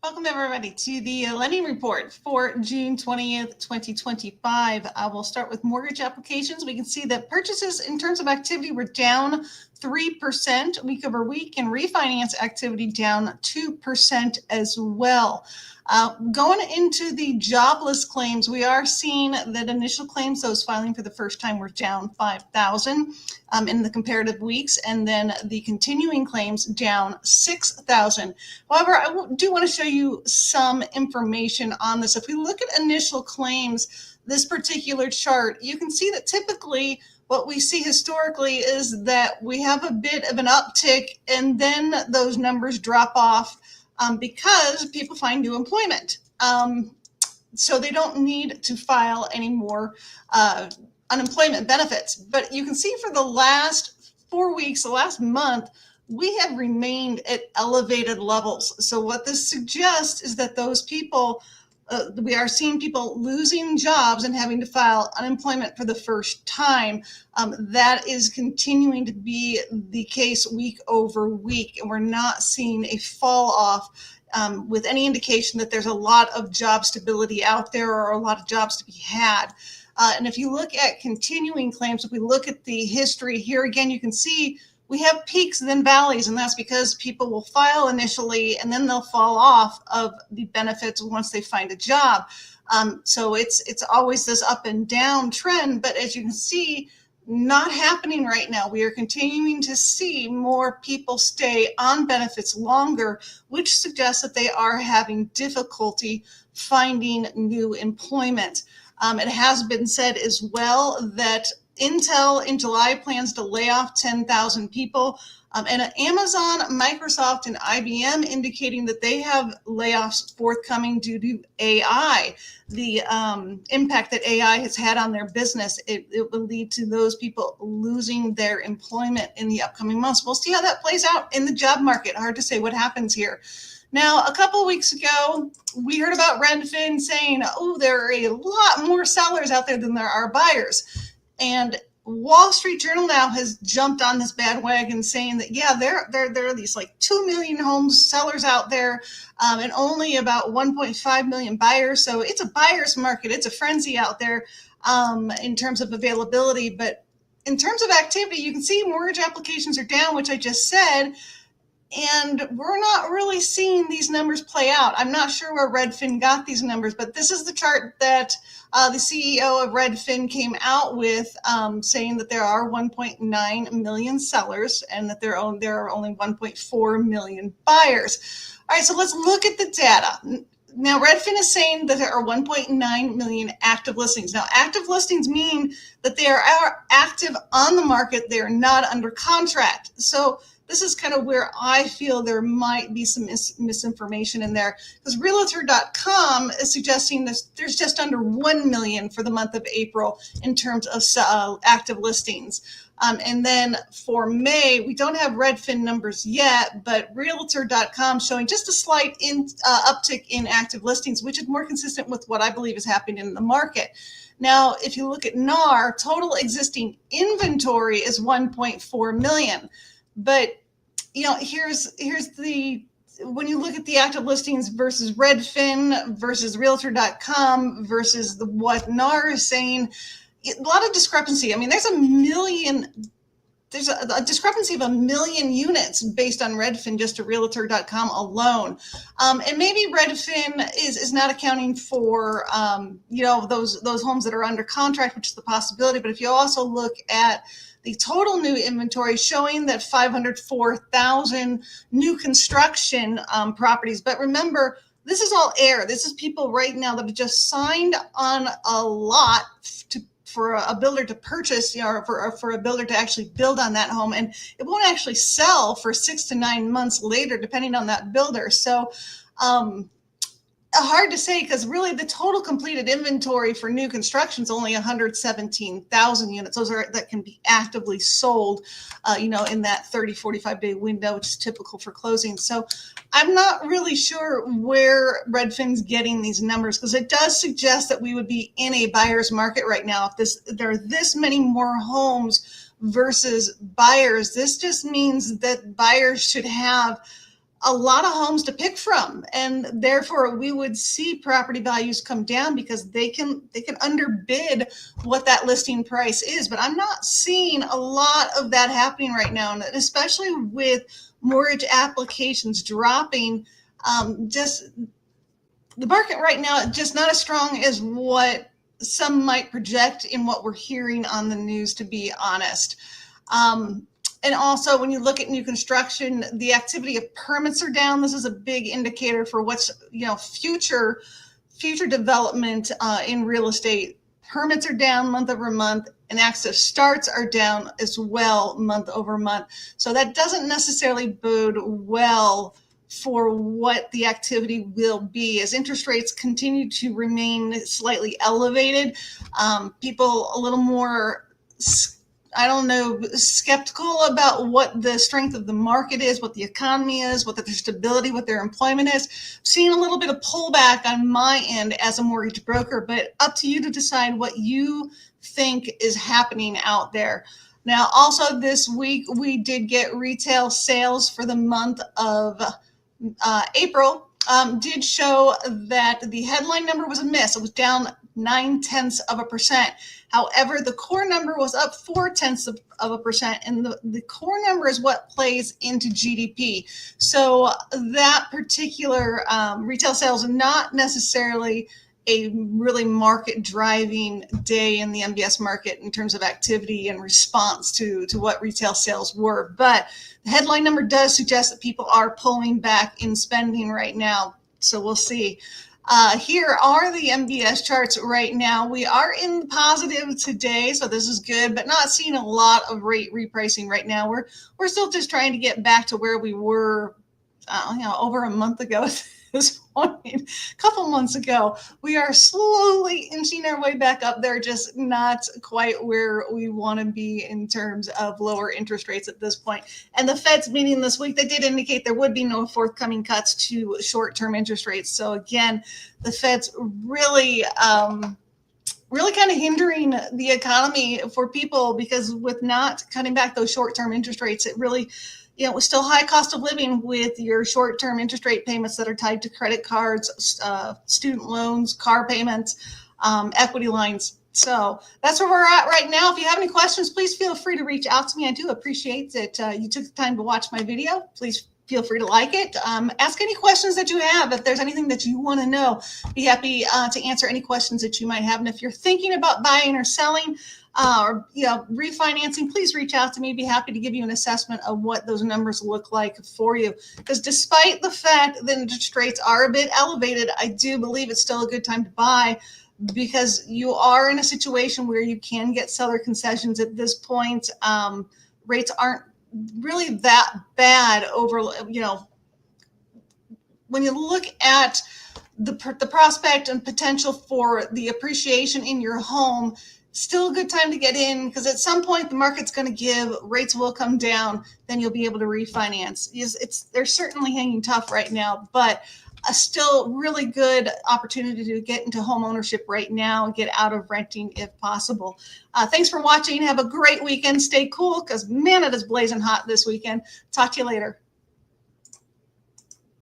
Welcome everybody to the lending report for June 20th, 2025. We'll start with mortgage applications. We can see that purchases in terms of activity were down 3% week over week, and refinance activity down 2% as well. Going into the jobless claims, we are seeing that initial claims, those filing for the first time, were down 5,000 in the comparative weeks, and then the continuing claims down 6,000. However, I do want to show you some information on this. If we look at initial claims, this particular chart, you can see that typically what we see historically is that we have a bit of an uptick and then those numbers drop off because people find new employment. So they don't need to file any more unemployment benefits. But you can see for the last 4 weeks, the last month, we have remained at elevated levels. So what this suggests is that those people, we are seeing people losing jobs and having to file unemployment for the first time. That is continuing to be the case week over week, and we're not seeing a fall off with any indication that there's a lot of job stability out there or a lot of jobs to be had. And if you look at continuing claims, if we look at the history here again, you can see we have peaks and then valleys, and that's because people will file initially and then they'll fall off of the benefits once they find a job. So it's always this up and down trend, but as you can see, not happening right now. We are continuing to see more people stay on benefits longer, which suggests that they are having difficulty finding new employment. It has been said as well that Intel in July plans to lay off 10,000 people, and Amazon, Microsoft, and IBM indicating that they have layoffs forthcoming due to AI. The impact that AI has had on their business, it will lead to those people losing their employment in the upcoming months. We'll see how that plays out in the job market. Hard to say what happens here. Now, a couple of weeks ago, we heard about Redfin saying, oh, there are a lot more sellers out there than there are buyers. And Wall Street Journal now has jumped on this bandwagon saying that, yeah, there are these like 2 million home sellers out there and only about 1.5 million buyers. So it's a buyer's market. It's a frenzy out there in terms of availability. But in terms of activity, you can see mortgage applications are down, which I just said. And we're not really seeing these numbers play out. I'm not sure where Redfin got these numbers, but this is the chart that the CEO of Redfin came out with, saying that there are 1.9 million sellers and that there are only 1.4 million buyers. All right, so let's look at the data. Now, Redfin is saying that there are 1.9 million active listings. Now, active listings mean that they are active on the market. They are not under contract. So this is kind of where I feel there might be some misinformation in there, because Realtor.com is suggesting that there's just under 1 million for the month of April in terms of active listings. And then for May, we don't have Redfin numbers yet, but Realtor.com showing just a slight uptick in active listings, which is more consistent with what I believe is happening in the market. Now, if you look at NAR, total existing inventory is 1.4 million. But, you know, here's the, when you look at the active listings versus Redfin versus Realtor.com versus what NAR is saying, a lot of discrepancy. I mean, there's a discrepancy of 1 million units based on Redfin just to Realtor.com alone. And maybe Redfin is not accounting for, those homes that are under contract, which is the possibility. But if you also look at the total new inventory showing that 504,000 new construction properties. But remember, this is all air. This is people right now that have just signed on a lot for a builder to purchase, or for a builder to actually build on that home. And it won't actually sell for 6 to 9 months later, depending on that builder. So hard to say, because really the total completed inventory for new construction is only 117,000 units. Those are that can be actively sold, in that 30, 45 day window, which is typical for closing. So I'm not really sure where Redfin's getting these numbers, because it does suggest that we would be in a buyer's market right now. If there are this many more homes versus buyers, this just means that buyers should have a lot of homes to pick from, and therefore we would see property values come down because they can underbid what that listing price is. But I'm not seeing a lot of that happening right now, and especially with mortgage applications dropping. Just the market right now just not as strong as what some might project in what we're hearing on the news, to be honest. And also, when you look at new construction, the activity of permits are down. This is a big indicator for what's, future development in real estate. Permits are down month over month, and active starts are down as well month over month. So that doesn't necessarily bode well for what the activity will be as interest rates continue to remain slightly elevated. People a little more, skeptical about what the strength of the market is, what the economy is, what their stability, what their employment is. Seeing a little bit of pullback on my end as a mortgage broker, but up to you to decide what you think is happening out there. Now, also this week, we did get retail sales for the month of April. Did show that the headline number was a miss. It was down 0.9%. However, the core number was up 0.4%, and the core number is what plays into GDP. So that particular retail sales are not necessarily a really market driving day in the MBS market in terms of activity and response to what retail sales were. But the headline number does suggest that people are pulling back in spending right now. So we'll see. Here are the MBS charts right now. We are in the positive today, so this is good, but not seeing a lot of rate repricing right now. We're still just trying to get back to where we were over a month ago at this point, a couple months ago. We are slowly inching our way back up there, just not quite where we want to be in terms of lower interest rates at this point. And the Fed's meeting this week, they did indicate there would be no forthcoming cuts to short-term interest rates. So again, the Fed's really kind of hindering the economy for people, because with not cutting back those short-term interest rates, it really, with still high cost of living with your short-term interest rate payments that are tied to credit cards, student loans, car payments, equity lines. So that's where we're at right now. If you have any questions, please feel free to reach out to me. I do appreciate that you took the time to watch my video. Please feel free to like it. Ask any questions that you have. If there's anything that you want to know, be happy to answer any questions that you might have. And if you're thinking about buying or selling, or refinancing, please reach out to me. Be happy to give you an assessment of what those numbers look like for you. Because despite the fact that interest rates are a bit elevated, I do believe it's still a good time to buy, because you are in a situation where you can get seller concessions at this point. Rates aren't really that bad over, when you look at the prospect and potential for the appreciation in your home. Still a good time to get in, because at some point the market's going to give, rates will come down, then you'll be able to refinance. They're certainly hanging tough right now, but a still really good opportunity to get into home ownership right now, get out of renting if possible. Thanks for watching. Have a great weekend. Stay cool, because man, it is blazing hot this weekend. Talk to you later.